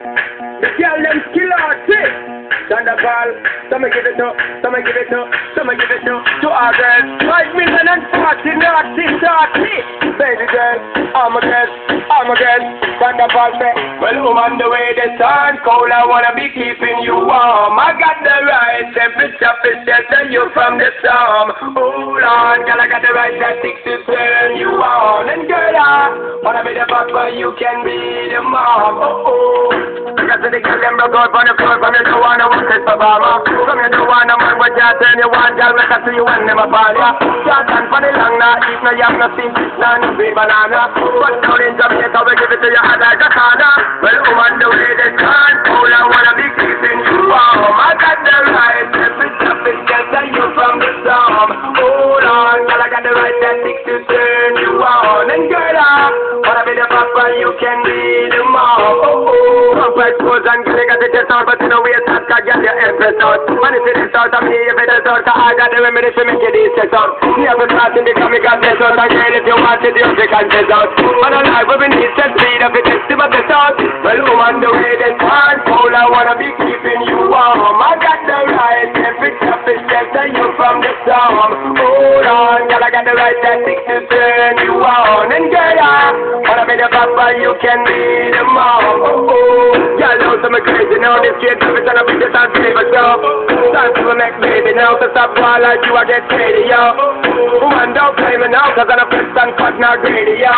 The girl them skill artist. Thunderball, some give it up, some give it up, some give it up to our girls. 5,040 naughty, naughty. Baby girl, I'm a girl, I'm a girl. Thunderball say, well, on the way the sun cold, I wanna be keeping you warm. I got the right temperature to shelter you from the storm. Hold on, girl, I got the right tactics to turn you on. And girl, I wanna be the papa, you can be the mom. Oh oh. Because the girl them broke out on the floor, from you don't wanna walk this performer. From you don't wanna man, but you turn you one, girl, make I see you when them a fall ya. Can't stand for the long, nah, eat no yam, no steam fish, nah, no sweet banana. But down in Jamaica, we give it to you hot like a sauna. Well, on the way the sun cold, I wanna be keeping you warm. I got the right temperature to shelter you from the storm. Hold on, girl, I got the right tactics to turn you on. And girl, I wanna be the papa, you can be the mom. Oh oh. Complex pose and girl, you got the test out, but you know we start to get your empress out. Man, if it is out of me, if it is out, I got the remedy to make it easy out. You have a class in the comic and test out, and girl, if you want it, you can test out. Man, alive, we need to speed up, it is to my test out. Well, on the way the sun cold, I wanna be keeping you warm. I got the right temperature to shelter you from the storm. Hold on, girl, I got the right tactics to turn you on. And girl, I wanna be the papa, you can be the mom. Oh oh, girl, know some crazy now. This kid is gonna be the time to live a show. Time to make baby now, to stop while like you, I get crazy, yo. Woman, don't play me now, cause I'm a first and cut, not greedy, yo.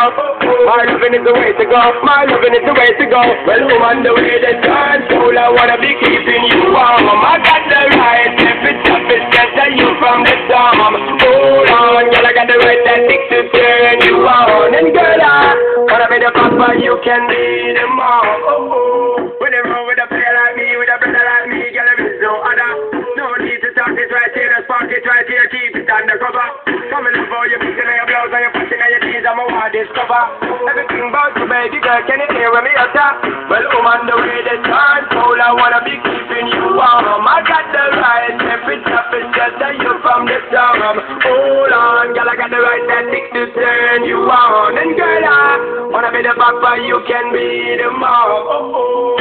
My loving is the way to go, my loving is the way to go. Well, woman, the way the sun cold, I wanna be keeping you warm. I got the right temperature to shelter you from the storm. Hold on, girl, I got the right tactics to turn you on. And girl, I wanna be the papa, you can be the mom. Oh oh. When they roll with a player like me, with a brother like me, girl, there is no other. No need to talk this right here, the spark it right here, keep it undercover. Come and look for your picture and your blouse and your fashion and your jeans, I'm a want discover. Everything about you, baby girl, can you hear me utter? Well, on the way the sun cold, I wanna be keeping you warm. I got the right temperature to shelter you from the storm. Hold on, girl, I got the right tactics to turn you on. And girl, I wanna be the papa, you can be the mom. Oh oh.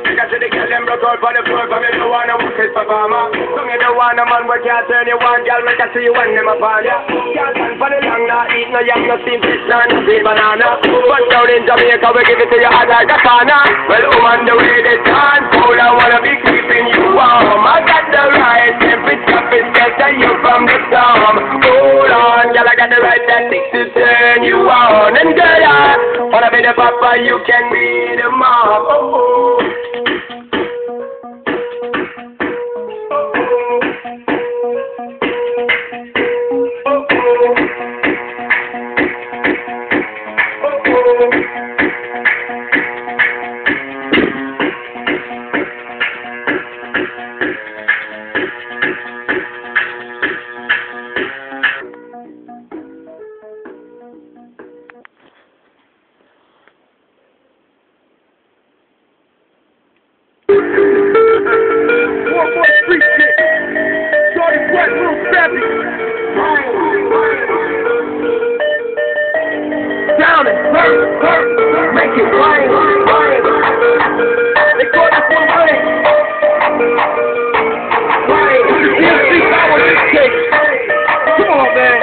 Because the girl them broke out for the floor, from you don't wanna walk this performer. From you don't wanna man, but can't turn you on, girl, make I see you when them a fall ya. Can't stand for the long, nah, eat no yam, no steam fish, nah, no sweet banana. But down in Jamaica, we give it to you hot like a sauna. Well, on the way the sun cold, I wanna be keeping you warm. I got the right temperature to shelter you from the storm. Hold on, girl, I got the right tactics to turn you on. And girl, I wanna be the papa, you can be the mom. Oh oh. Make it rain, rain. They call this one rain. Rain. Come on, man.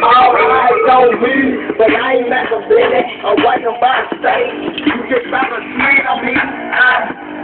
All eyes on me, but I ain't like a minute. I'm walking by the stage. You just about to smell me. I'm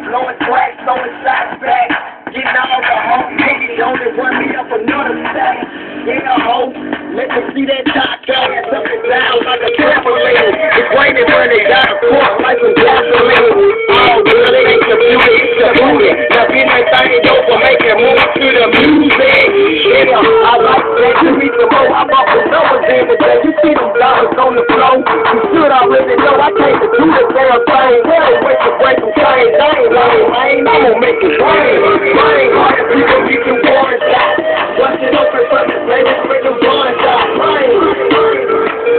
blowing tracks, throwing shots back. Getting all the home niggas, only run me up another stack. Yeah, ho, let me see that top ass up and down like a trampoline. It's raining when they got a fork like some gasoline. Oh, girl, it ain't the beauty, it's the booty. Now, if anything over, make it move to the music. Yeah, I like that. You need some more. I'm off the numbers in the day. You see them dollars on the floor. You should already know I came to do this damn thing. Well, wait to break some chains. I ain't lying, man. I'm gonna make it rain. Rain, hard to people, you can warn shots. Bust it open for me, baby, bring them guns out. Rain.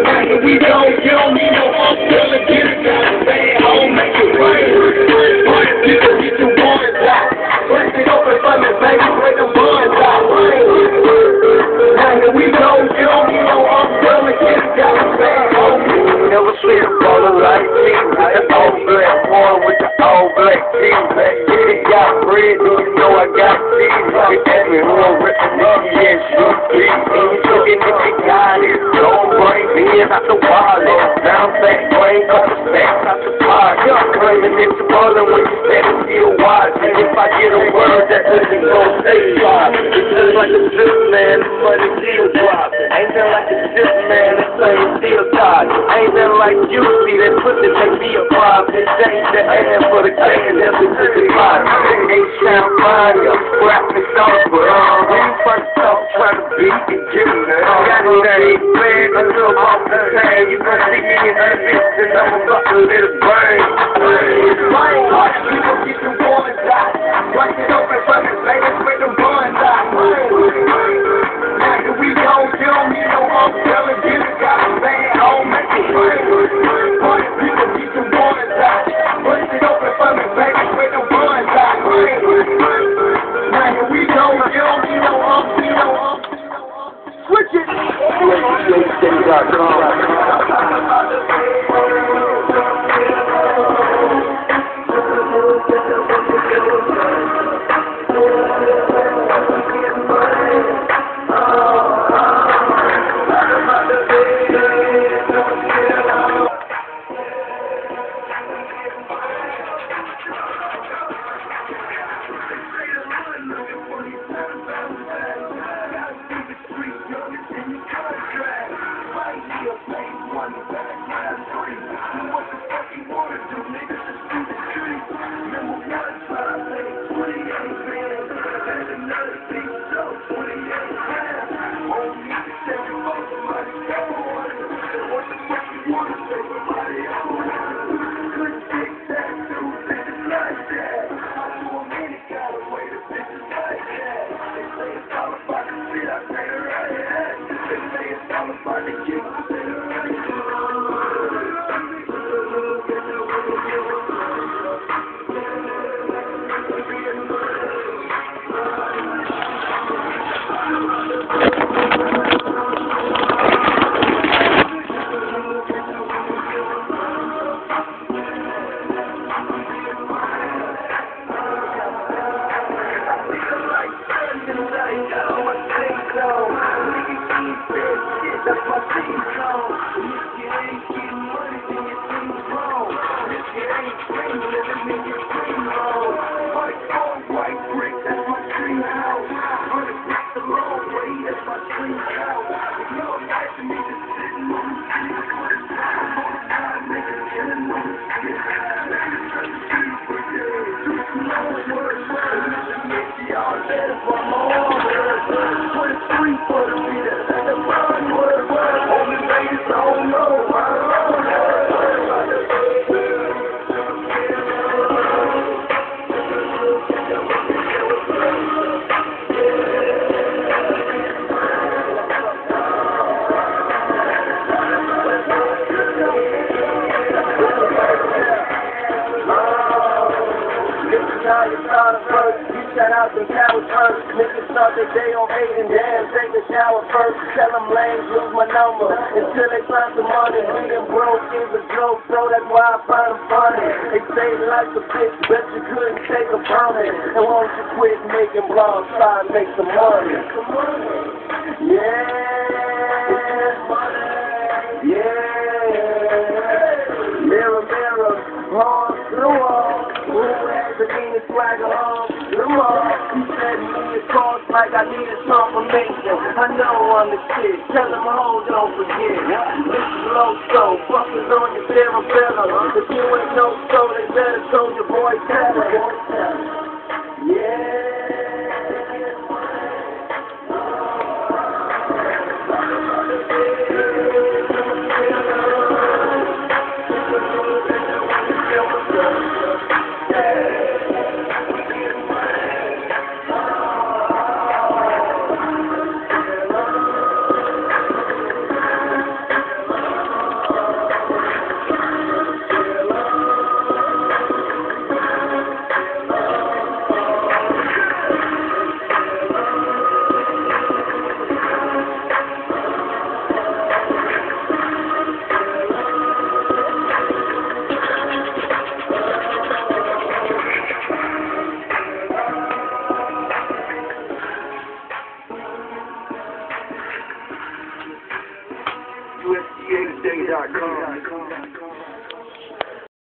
Now, here we go. You don't need no hospital to get it down. Stay at home, make it rain. Hard to people, you can warn shots. Bust it open for me, baby, bring them guns out. Rain. Now, here we go. You don't need no hospital to get it down. Stay at home. Never see a baller like me with the old black one with the old bread, then you know I got cheese. You ask me who I'm representing, yes, you see. And you looking at the guy, don't bring me out the wallet. Now I'm back, bring all the stacks out the pot. Claiming it's a ballin' when you stand and still watch. And if I get a word, that doesn't go stay drop. It's just like a zip, man, the money still drop. Ain't that like a zip, man, the same still tied. Ain't that like you see, that pussy make me a pop. It ain't the ass for the can, that's a good pot. H-Town fine, yo, scrap me sober. When you first talk, try to beat the you, man. Got it, man, until off the time. You gon' see me in the bitch, and I'm about to let it burn. People get the ones out. Bust it open for the ladies with the ones out. Now that we don't need no umbrella, get it, got a bad home, make it rain. People get the ones out. Bust it open for the ladies with the ones out. Now that we don't need no umbrella. Switch it! Niggas start their day on 8 and damn, take a shower first. Tell them lanes, lose my number until they find some money. Being broke is a joke, so that's why I find them funny. They say life's a bitch, but you couldn't take a permit. And won't you quit making blogs, try and make some money? Yeah, mirror, mirror, on the wall. Who has the meanest swagger on the wall? He said me a course like I need a confirmation. I know I'm the shit. Tell him, hold, don't forget. This is low show. Fuckers on your cerebellum. If you ain't no show, they better show your boy tell him. Yeah. jeje.com.